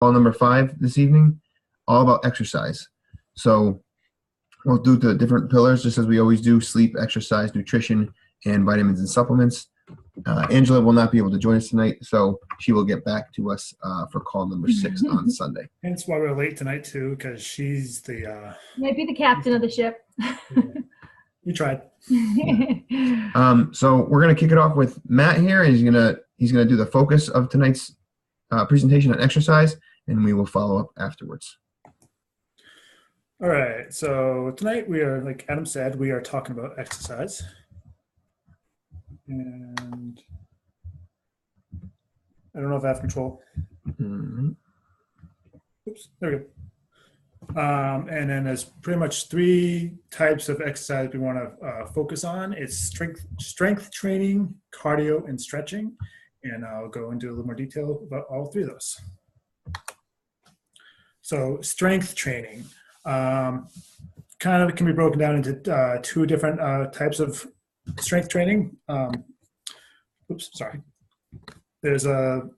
call number 5 this evening, all about exercise. So we'll do the different pillars just as we always do: sleep, exercise, nutrition, and vitamins and supplements. Angela will not be able to join us tonight, so she will get back to us for call number 6 on Sunday. Hence why we're late tonight too, because she's the Might be the captain of the ship. you tried. So we're gonna kick it off with Matt here, and he's gonna do the focus of tonight's presentation on exercise, and we will follow up afterwards. All right, so tonight we are, like Adam said, we are talking about exercise. And I don't know if I have control. Mm-hmm. Oops, there we go. And then there's pretty much 3 types of exercise we want to focus on. It's strength training, cardio, and stretching. And I'll go into a little more detail about all 3 of those. So strength training kind of can be broken down into 2 different types of strength training. There's a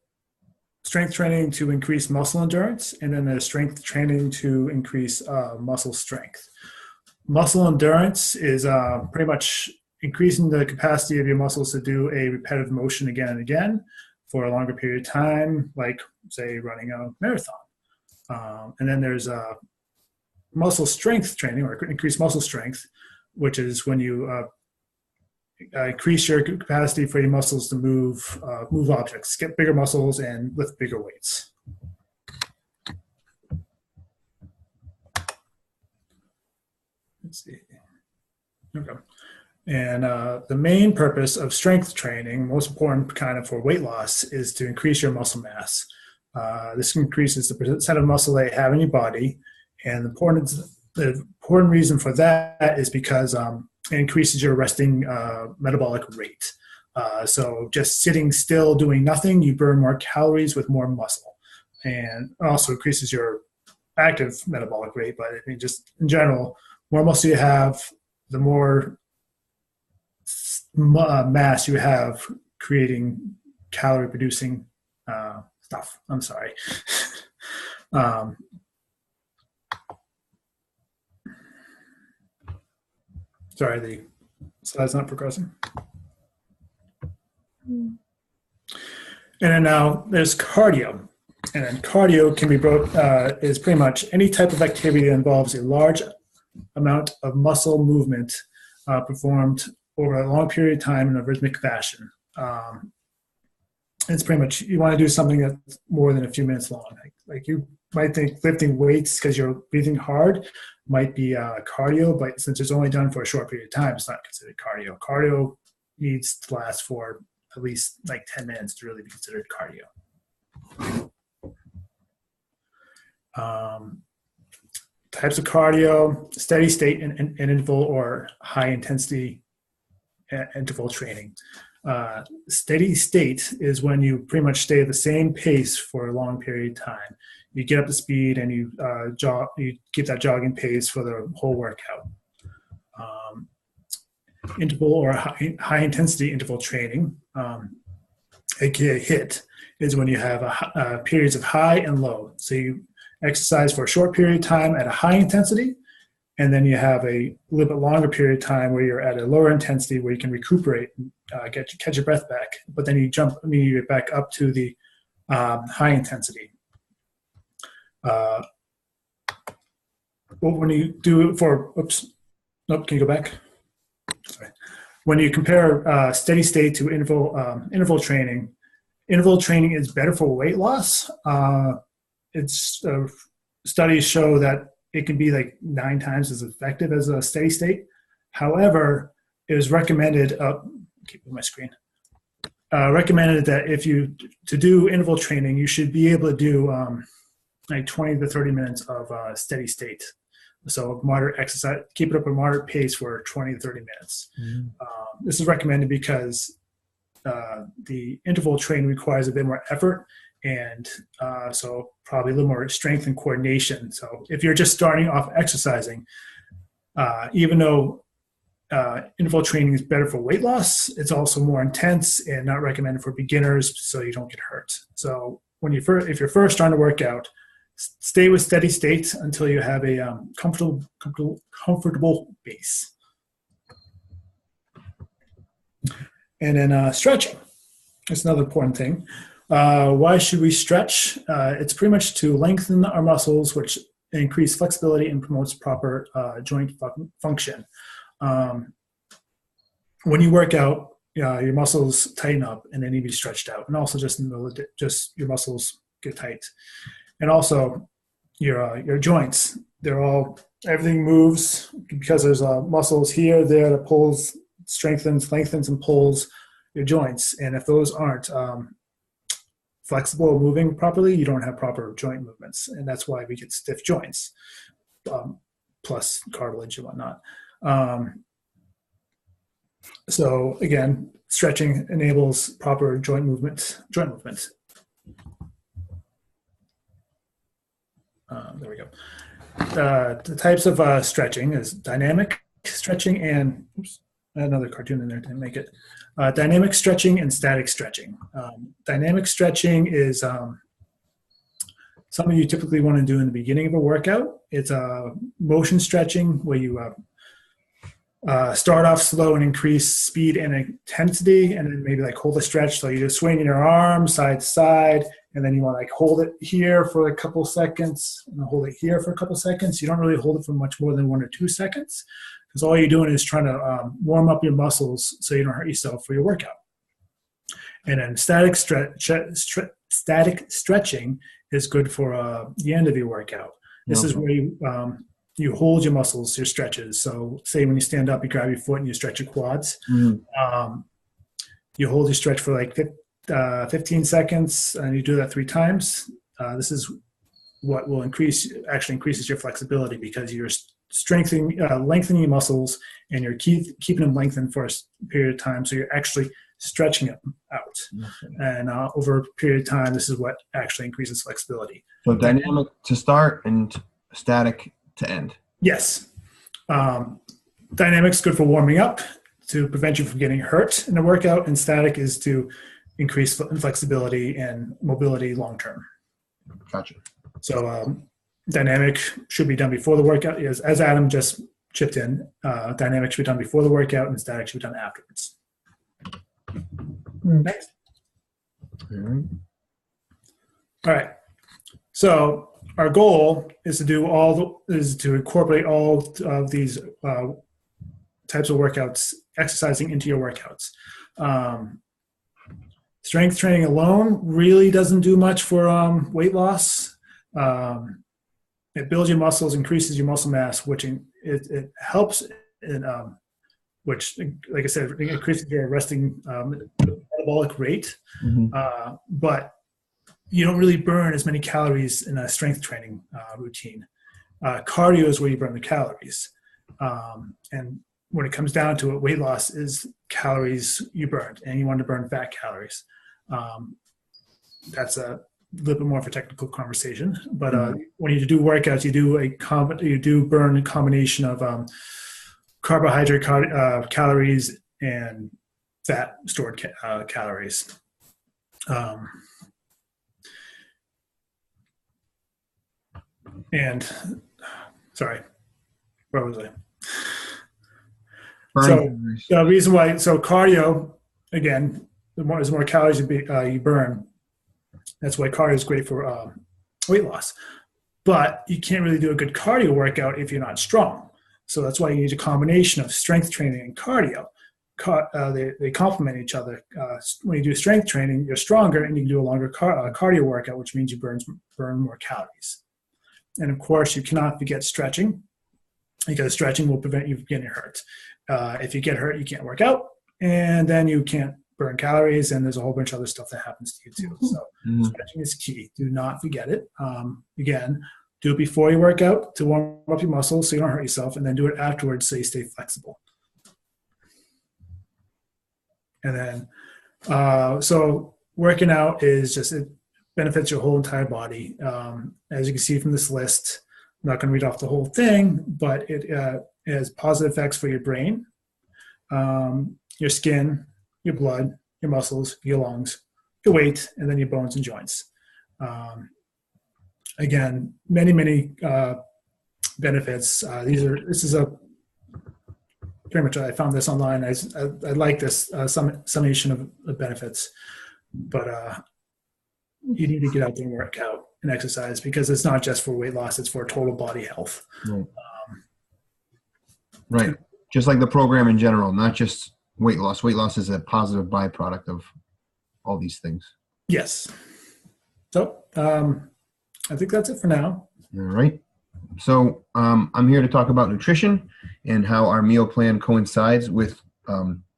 strength training to increase muscle endurance, and then there's strength training to increase muscle strength. Muscle endurance is pretty much increasing the capacity of your muscles to do a repetitive motion again and again for a longer period of time, like, say, running a marathon. And then there's muscle strength training, or increased muscle strength, which is when you increase your capacity for your muscles to move objects, get bigger muscles, and lift bigger weights. Let's see. Okay. And the main purpose of strength training, most important kind of for weight loss, is to increase your muscle mass. This increases the percent of muscle that you have in your body, and the important reason for that is because it increases your resting metabolic rate. So just sitting still doing nothing, you burn more calories with more muscle, and also increases your active metabolic rate. But I mean, just in general, more muscle you have, the more mass you have creating calorie producing stuff. I'm sorry. Sorry, the slide's not progressing. And then now there's cardio. And then cardio can be is pretty much any type of activity that involves a large amount of muscle movement performed over a long period of time in a rhythmic fashion. It's pretty much, you want to do something that's more than a few minutes long. Like you might think lifting weights because you're breathing hard might be cardio, but since it's only done for a short period of time, it's not considered cardio. Cardio needs to last for at least like 10 minutes to really be considered cardio. Types of cardio: steady state and interval, or high intensity interval training. Steady state is when you pretty much stay at the same pace for a long period of time. You get up to speed and you keep that jogging pace for the whole workout. Interval or high intensity interval training, aka HIIT, is when you have periods of high and low. So you exercise for a short period of time at a high intensity, and then you have a little bit longer period of time where you're at a lower intensity where you can recuperate and catch your breath back. But then you get back up to the high intensity. When you do it for, can you go back? Sorry. When you compare steady state to interval training is better for weight loss. Studies show that it can be like 9 times as effective as a steady state. However, it was recommended, keep my screen, recommended that to do interval training, you should be able to do like 20 to 30 minutes of steady state. So moderate exercise, keep it up at a moderate pace for 20 to 30 minutes. This is recommended because the interval training requires a bit more effort, and so probably a little more strength and coordination. So if you're just starting off exercising, even though interval training is better for weight loss, it's also more intense and not recommended for beginners, so you don't get hurt. So if you're first trying to work out, stay with steady state until you have a comfortable base. And then stretching. That's another important thing. Why should we stretch? It's pretty much to lengthen our muscles, which increase flexibility and promotes proper joint function. When you work out, your muscles tighten up and they need to be stretched out. And also just in the middle of just your muscles get tight. And also your joints, everything moves because there's muscles here, there that pulls, strengthens, lengthens, and pulls your joints. And if those aren't flexible or moving properly, you don't have proper joint movements. And that's why we get stiff joints, plus cartilage and whatnot. So again, stretching enables proper joint movement. There we go. The types of stretching is dynamic stretching and another cartoon in there to make it. Dynamic stretching and static stretching. Dynamic stretching is something you typically want to do in the beginning of a workout. It's motion stretching where you start off slow and increase speed and intensity, and then maybe like hold a stretch. So you just swing your arm side to side, and then you want to like hold it here for a couple seconds, and hold it here for a couple seconds. You don't really hold it for much more than 1 or 2 seconds, because all you're doing is trying to warm up your muscles so you don't hurt yourself for your workout. And then static stretching is good for the end of your workout. This is where you hold your muscles, your stretches. So say when you stand up, you grab your foot and you stretch your quads. You hold your stretch for like 15 seconds, and you do that 3 times. This is what will increases your flexibility, because you're lengthening your muscles, and you're keeping them lengthened for a period of time. So you're actually stretching them out. And over a period of time, this is what actually increases flexibility. So dynamic to start and static to end. Yes. Dynamic's good for warming up to prevent you from getting hurt in a workout, and static is to increase flexibility and mobility long term. Gotcha. So dynamic should be done before the workout. As Adam just chipped in, dynamic should be done before the workout, and static should be done afterwards. Next. All right. So our goal is to incorporate all of these types of workouts, exercising into your workouts. Strength training alone really doesn't do much for weight loss. It builds your muscles, increases your muscle mass, which it helps in which, like I said, increases your resting metabolic rate. But you don't really burn as many calories in a strength training routine. Cardio is where you burn the calories. And when it comes down to it, weight loss is calories you burned, and you want to burn fat calories. That's a little bit more of a technical conversation. But when you do workouts, you do burn a combination of carbohydrate calories and fat stored calories. And sorry, where was I? So the reason why, cardio, again, the more calories you burn, that's why cardio is great for weight loss. But you can't really do a good cardio workout if you're not strong. So that's why you need a combination of strength training and cardio. They complement each other. When you do strength training, you're stronger, and you can do a longer cardio workout, which means you burn more calories. And of course, you cannot forget stretching, because stretching will prevent you from getting hurt. If you get hurt, you can't work out, and then you can't burn calories, and there's a whole bunch of other stuff that happens to you too. So stretching is key. Do not forget it. Again, do it before you work out to warm up your muscles so you don't hurt yourself, and then do it afterwards so you stay flexible. And then, so working out is it benefits your whole entire body. As you can see from this list, I'm not going to read off the whole thing, but it has positive effects for your brain, your skin, your blood, your muscles, your lungs, your weight, and then your bones and joints. Again, many benefits. This is a pretty much I found this online. I like this summation of the benefits, but you need to get out there and work out and exercise because it's not just for weight loss; it's for total body health. Right. Right. Just like the program in general, not just weight loss. Weight loss is a positive byproduct of all these things. Yes. So I think that's it for now. All right. So I'm here to talk about nutrition and how our meal plan coincides with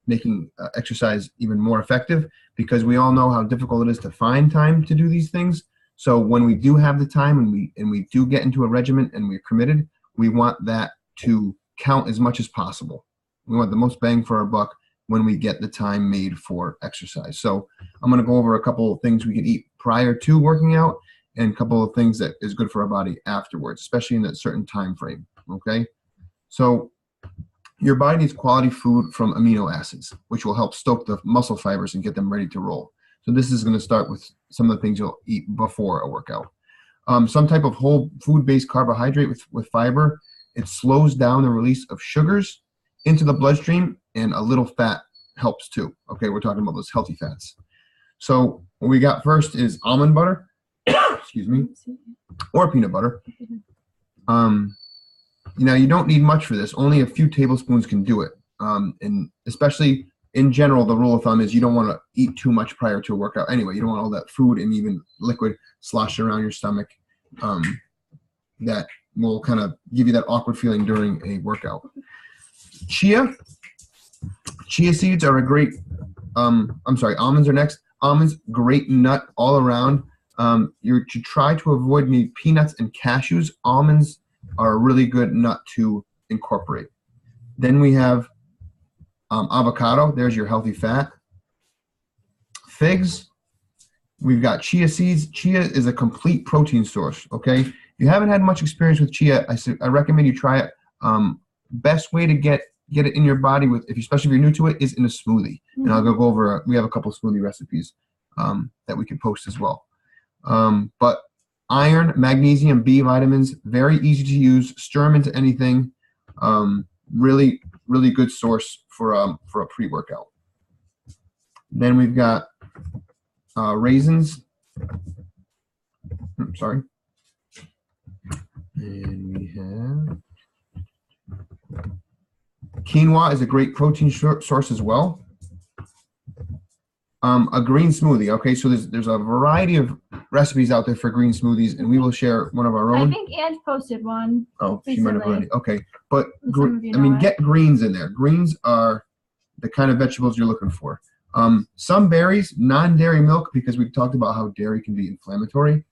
making exercise even more effective, because we all know how difficult it is to find time to do these things. So when we do have the time and we do get into a regimen and we're committed, we want that to count as much as possible. We want the most bang for our buck when we get the time made for exercise. So I'm going to go over a couple of things we can eat prior to working out and a couple of things that is good for our body afterwards, especially in a certain time frame. Okay. So your body needs quality food from amino acids, which will help stoke the muscle fibers and get them ready to roll. So this is going to start with some of the things you'll eat before a workout. Some type of whole food-based carbohydrate with fiber. It slows down the release of sugars into the bloodstream, and a little fat helps too. Okay, we're talking about those healthy fats. So what we got first is almond butter, excuse me, or peanut butter. You don't need much for this. Only a few tablespoons can do it. And especially in general, the rule of thumb is you don't want to eat too much prior to a workout. Anyway, you don't want all that food and even liquid sloshing around your stomach. That will kind of give you that awkward feeling during a workout. Chia seeds are a great, almonds are next. Almonds, great nut all around. You should try to avoid maybe peanuts and cashews. Almonds are a really good nut to incorporate. Then we have avocado. There's your healthy fat. Figs. We've got chia seeds. Chia is a complete protein source, okay? If you haven't had much experience with chia, I recommend you try it. Best way to get it in your body, especially if you're new to it, is in a smoothie. Mm-hmm. And I'll go over, we have a couple smoothie recipes that we can post as well. But iron, magnesium, B vitamins, very easy to use. Stir them into anything. Really, really good source for a pre-workout. Then we've got raisins. And we have quinoa is a great protein source as well. A green smoothie. Okay, so there's a variety of recipes out there for green smoothies, and we will share one of our own. I think Ange posted one. Oh, recently. she might have already. Okay, but Get get greens in there. Greens are the kind of vegetables you're looking for. Some berries, non-dairy milk, because we've talked about how dairy can be inflammatory.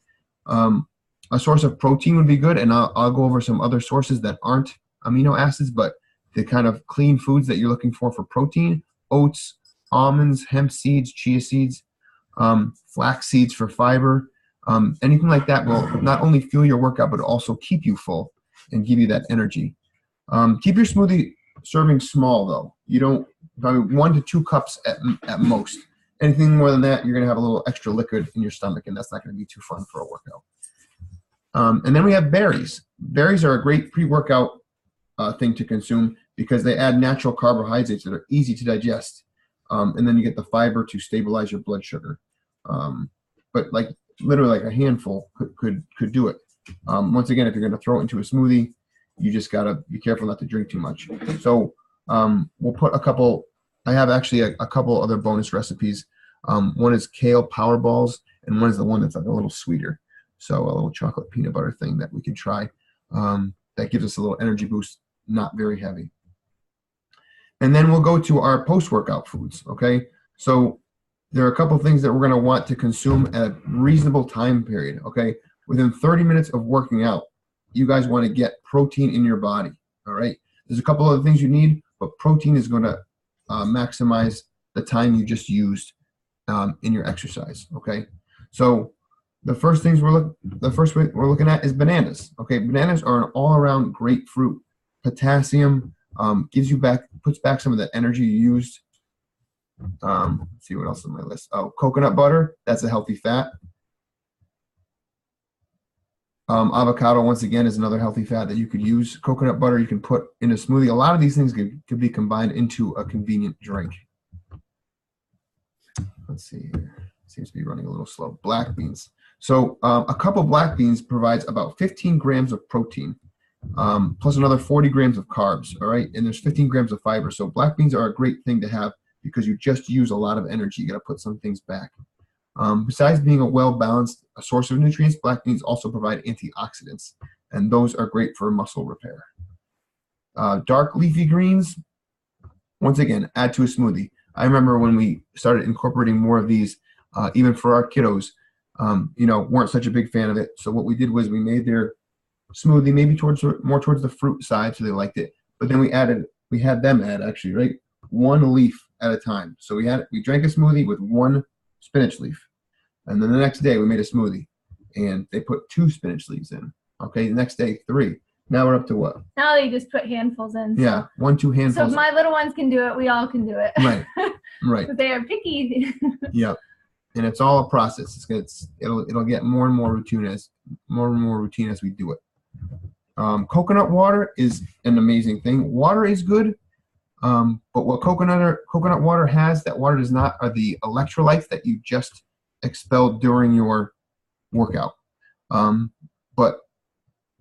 A source of protein would be good, and I'll go over some other sources that aren't amino acids, but the kind of clean foods that you're looking for protein: oats, almonds, hemp seeds, chia seeds, flax seeds for fiber. Anything like that will not only fuel your workout, but also keep you full and give you that energy. Keep your smoothie serving small, though. You don't, probably 1 to 2 cups at most. Anything more than that, you're going to have a little extra liquid in your stomach, and that's not going to be too fun for a workout. And then we have berries. Berries are a great pre-workout thing to consume because they add natural carbohydrates that are easy to digest. And then you get the fiber to stabilize your blood sugar. But literally a handful could do it. Once again, if you're going to throw it into a smoothie, you just got to be careful not to drink too much. So we'll put I have actually a couple other bonus recipes. One is kale power balls, and one is the one that's a little sweeter. So a little chocolate peanut butter thing that we can try. That gives us a little energy boost, not very heavy. And then we'll go to our post-workout foods, okay? So there are a couple of things that we're going to want to consume at a reasonable time period, okay? Within 30 minutes of working out, you guys want to get protein in your body, all right? There's a couple other things you need, but protein is going to maximize the time you just used in your exercise, okay? So the first thing we're looking at is bananas, okay? Bananas are an all-around great fruit. Potassium puts back some of the energy you used. Let's see what else is on my list. Oh, coconut butter, that's a healthy fat. Avocado, once again, is another healthy fat that you could use. Coconut butter you can put in a smoothie. A lot of these things could be combined into a convenient drink. Let's see here. Seems to be running a little slow. Black beans. So a cup of black beans provides about 15 grams of protein, plus another 40 grams of carbs, all right? And there's 15 grams of fiber. So black beans are a great thing to have because you just use a lot of energy. You got to put some things back. Besides being a well-balanced source of nutrients, black beans also provide antioxidants, and those are great for muscle repair. Dark leafy greens, once again, add to a smoothie. I remember when we started incorporating more of these, even for our kiddos, weren't such a big fan of it. So what we did was we made their smoothie maybe more towards the fruit side, so they liked it. But then we had them add actually, right, one leaf at a time. So we drank a smoothie with one spinach leaf, and then the next day we made a smoothie, and they put 2 spinach leaves in. Okay, the next day 3. Now we're up to what? Now you just put handfuls in. So. Yeah, 1-2 handfuls. So if my little ones can do it, we all can do it. Right, right. But they are picky. Yep. And it's all a process. It'll get more and more routine as we do it. Coconut water is an amazing thing. Water is good, but what coconut water has that water does not are the electrolytes that you just expelled during your workout. But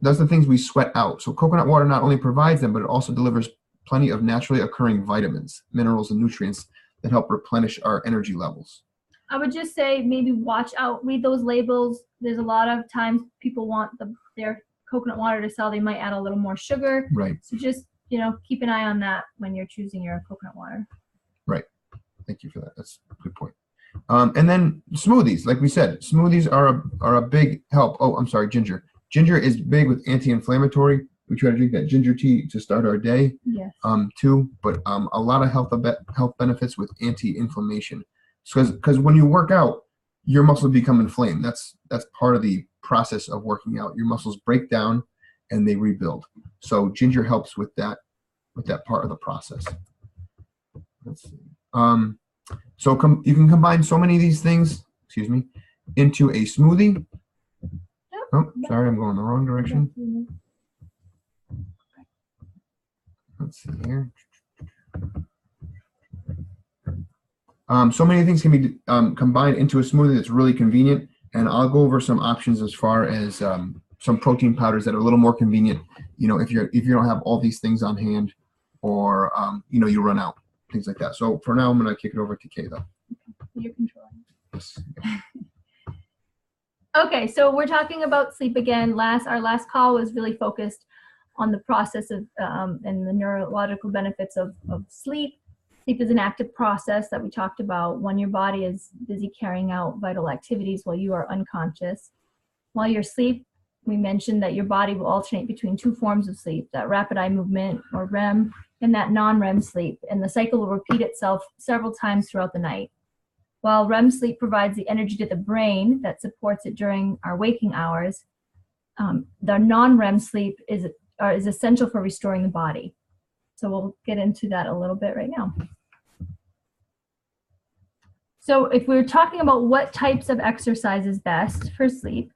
those are the things we sweat out. So coconut water not only provides them, but it also delivers plenty of naturally occurring vitamins, minerals, and nutrients that help replenish our energy levels. I would just say maybe watch out, read those labels. There's a lot of times people want their coconut water to sell. They might add a little more sugar. Right. So just, keep an eye on that when you're choosing your coconut water. Right. Thank you for that. That's a good point. And then smoothies, like we said, smoothies are a big help. Oh, I'm sorry, ginger. Ginger is big with anti-inflammatory. We try to drink that ginger tea to start our day. Yes. Too, but a lot of health benefits with anti-inflammation. Because when you work out, your muscles become inflamed. That's part of the process of working out. Your muscles break down and they rebuild. So ginger helps with that part of the process. Let's see. So you can combine so many of these things, into a smoothie. Oh, sorry, I'm going the wrong direction. Let's see here. So many things can be combined into a smoothie that's really convenient, and I'll go over some options as far as some protein powders that are a little more convenient. If you don't have all these things on hand, or you run out, things like that. So for now, I'm going to kick it over to Kay, though. You're controlling. Yes. Okay, so we're talking about sleep again. Our last call was really focused on the process of and the neurological benefits of sleep. Sleep is an active process that we talked about when your body is busy carrying out vital activities while you are unconscious. While you're asleep, we mentioned that your body will alternate between 2 forms of sleep, that rapid eye movement or REM and that non-REM sleep, and the cycle will repeat itself several times throughout the night. While REM sleep provides the energy to the brain that supports it during our waking hours, the non-REM sleep is essential for restoring the body. So we'll get into that a little bit right now. So if we're talking about what types of exercise is best for sleep,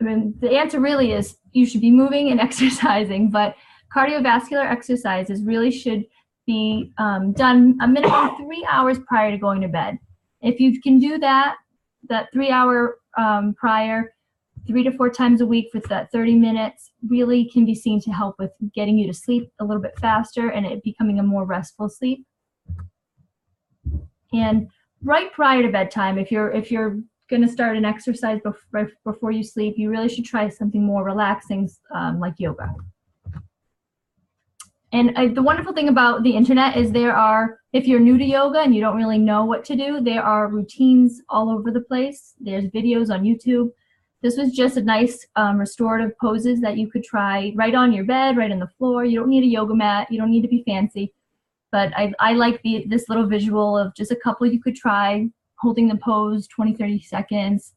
the answer really is you should be moving and exercising, but cardiovascular exercises really should be done a minimum 3 hours prior to going to bed. If you can do that 3 hour prior, 3 to 4 times a week for that 30 minutes really can be seen to help with getting you to sleep a little bit faster and it becoming a more restful sleep. And right prior to bedtime, if you're going to start an exercise before you sleep, you really should try something more relaxing like yoga. And the wonderful thing about the internet is if you're new to yoga and you don't really know what to do, there are routines all over the place. There's videos on YouTube. This was just a nice restorative poses that you could try right on your bed, right on the floor. You don't need a yoga mat. You don't need to be fancy. But I like this little visual of just a couple you could try, holding the pose 20, 30 seconds.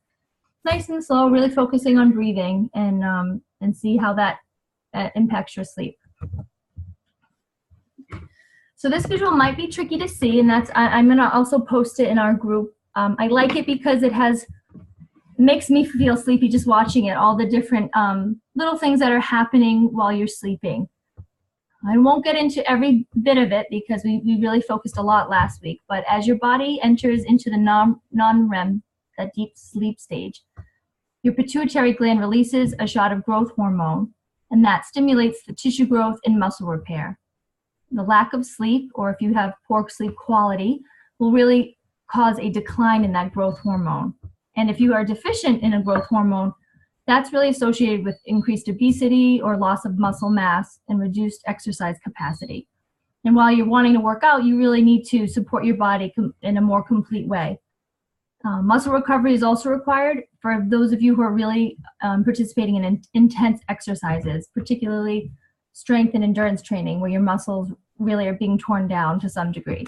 Nice and slow, really focusing on breathing and see how that impacts your sleep. So this visual might be tricky to see, and I'm going to also post it in our group. I like it because it has makes me feel sleepy just watching it, all the different little things that are happening while you're sleeping. I won't get into every bit of it because we really focused a lot last week, but as your body enters into the non-REM, that deep sleep stage, your pituitary gland releases a shot of growth hormone, and that stimulates the tissue growth and muscle repair. The lack of sleep, or if you have poor sleep quality, will really cause a decline in that growth hormone. And if you are deficient in a growth hormone, that's really associated with increased obesity or loss of muscle mass and reduced exercise capacity. And while you're wanting to work out, you really need to support your body in a more complete way. Muscle recovery is also required for those of you who are really participating in intense exercises, particularly strength and endurance training, where your muscles really are being torn down to some degree.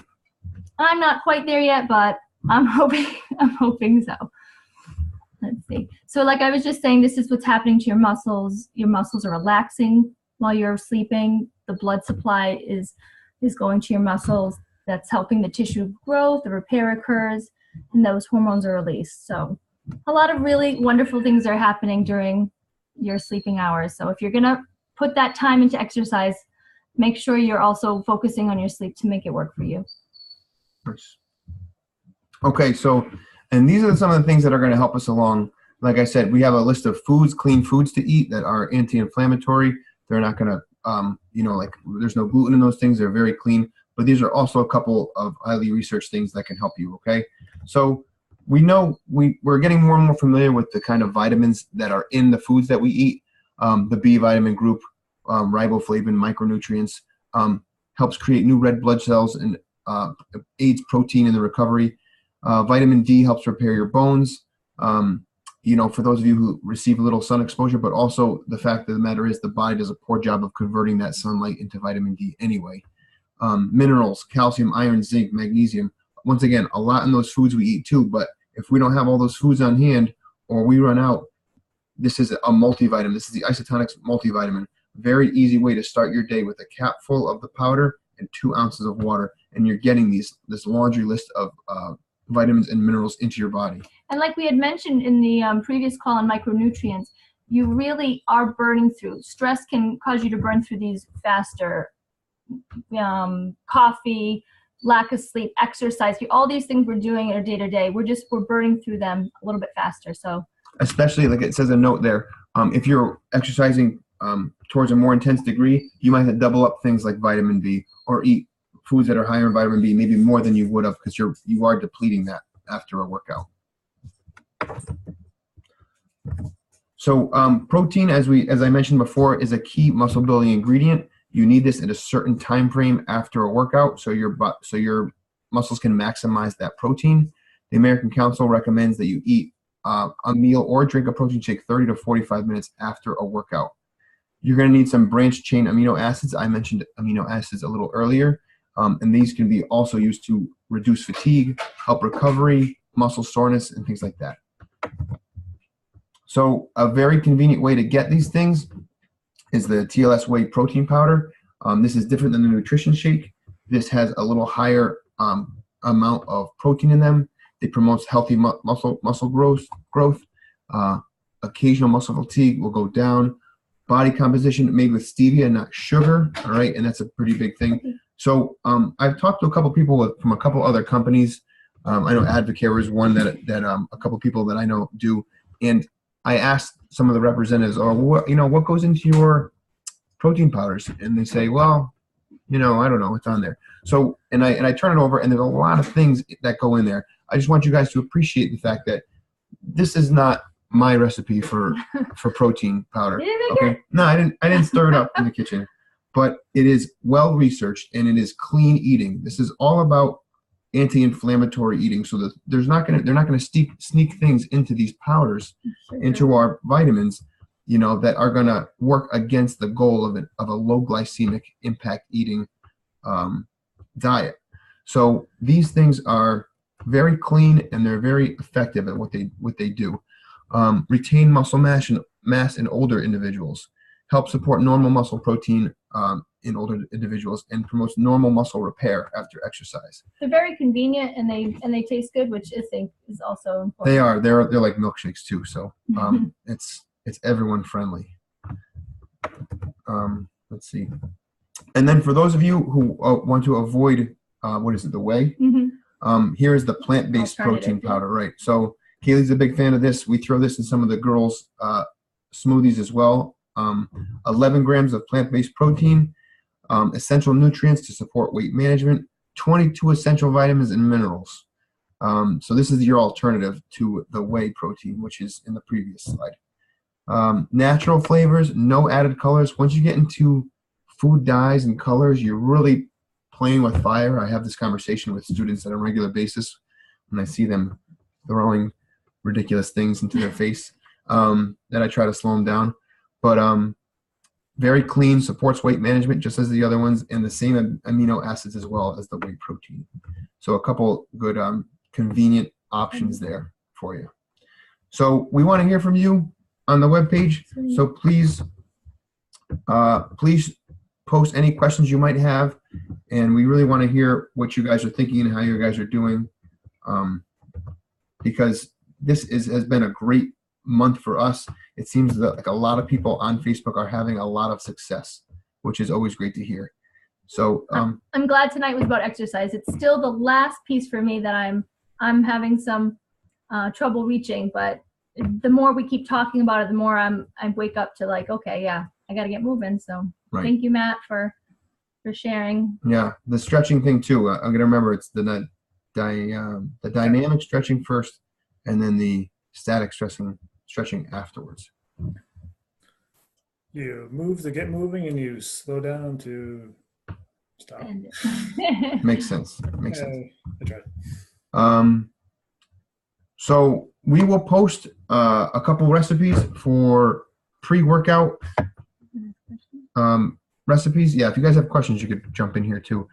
I'm not quite there yet, but I'm hoping so. Let's see. So like I was just saying, this is what's happening to your muscles. Your muscles are relaxing while you're sleeping. The blood supply is going to your muscles. That's helping the tissue growth, the repair occurs, and those hormones are released. So a lot of really wonderful things are happening during your sleeping hours. So if you're gonna put that time into exercise, make sure you're also focusing on your sleep to make it work for you. Nice. Okay, so, and these are some of the things that are going to help us along. Like I said, we have a list of foods, clean foods to eat that are anti-inflammatory. They're not going to, like there's no gluten in those things. They're very clean. But these are also a couple of highly researched things that can help you, okay? So we know we're getting more and more familiar with the kind of vitamins that are in the foods that we eat. The B vitamin group, riboflavin, micronutrients, helps create new red blood cells and aids protein in the recovery. Vitamin D helps repair your bones. For those of you who receive a little sun exposure, but also the fact of the matter is the body does a poor job of converting that sunlight into vitamin D anyway. Minerals, calcium, iron, zinc, magnesium. Once again, a lot in those foods we eat too, but if we don't have all those foods on hand or we run out, this is a multivitamin. This is the Isotonics multivitamin. Very easy way to start your day with a cap full of the powder and 2 ounces of water, and you're getting this laundry list of vitamins and minerals into your body. And like we had mentioned in the previous call on micronutrients, you really are burning through. Stress can cause you to burn through these faster. Coffee, lack of sleep, exercise, all these things we're doing in our day-to-day, we're burning through them a little bit faster. So especially, like it says a note there, if you're exercising towards a more intense degree, you might have to double up things like vitamin B or eat foods that are higher in vitamin B, maybe more than you would have, because you are depleting that after a workout. So protein, as I mentioned before, is a key muscle building ingredient. You need this at a certain time frame after a workout, so your muscles can maximize that protein. The American Council recommends that you eat a meal or drink a protein shake 30 to 45 minutes after a workout. You're going to need some branched chain amino acids. I mentioned amino acids a little earlier, and these can be also used to reduce fatigue, help recovery, muscle soreness, and things like that. So a very convenient way to get these things is the TLS Whey protein powder. This is different than the nutrition shake. This has a little higher amount of protein in them. It promotes healthy muscle growth. Occasional muscle fatigue will go down. Body composition made with stevia, not sugar. All right, and that's a pretty big thing. So I've talked to a couple people from a couple other companies. I know Advocare is one that a couple people that I know do, and I asked some of the representatives, what goes into your protein powders? And they say, well, I don't know, it's on there. So, and I turn it over, and there's a lot of things that go in there. I just want you guys to appreciate the fact that this is not my recipe for protein powder. Okay? No, I didn't stir it up in the kitchen, but it is well researched and it is clean eating. This is all about anti-inflammatory eating, so that they're not going to sneak things into these powders, into our vitamins, that are going to work against the goal of a low glycemic impact eating diet. So these things are very clean and they're very effective at what they do. Retain muscle mass in older individuals, help support normal muscle protein in older individuals and promotes normal muscle repair after exercise. They're very convenient and they taste good, which I think is also important. They are. They're like milkshakes too. So it's everyone friendly. Let's see. And then for those of you who want to avoid what is it, the whey? Here is the plant-based protein powder, right? So Kaylee's a big fan of this. We throw this in some of the girls' smoothies as well. 11 grams of plant-based protein, essential nutrients to support weight management, 22 essential vitamins and minerals. So this is your alternative to the whey protein, which is in the previous slide. Natural flavors, no added colors. Once you get into food dyes and colors, you're really playing with fire. I have this conversation with students on a regular basis when I see them throwing ridiculous things into their face, that I try to slow them down. But very clean, supports weight management just as the other ones, and the same amino acids as well as the whey protein. So a couple good convenient options there for you. So we want to hear from you on the webpage. So please post any questions you might have, and we really want to hear what you guys are thinking and how you guys are doing, because this has been a great month for us. It seems that like a lot of people on Facebook are having a lot of success, which is always great to hear. So I'm glad tonight was about exercise. It's still the last piece for me that I'm having some trouble reaching, but the more we keep talking about it, the more I wake up to like, okay, yeah, I got to get moving. So Thank you, Matt, for sharing. Yeah, the stretching thing too. I'm gonna remember it's the dynamic stretching first, and then the static stretching afterwards. You move to get moving, and you slow down to stop. Makes sense. Makes sense. I tried. So we will post a couple recipes for pre-workout recipes. Yeah, if you guys have questions, you could jump in here too.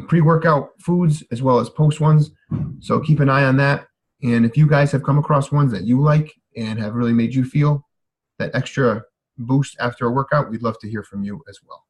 Pre-workout foods as well as post ones. So keep an eye on that. And if you guys have come across ones that you like and have really made you feel that extra boost after a workout, we'd love to hear from you as well.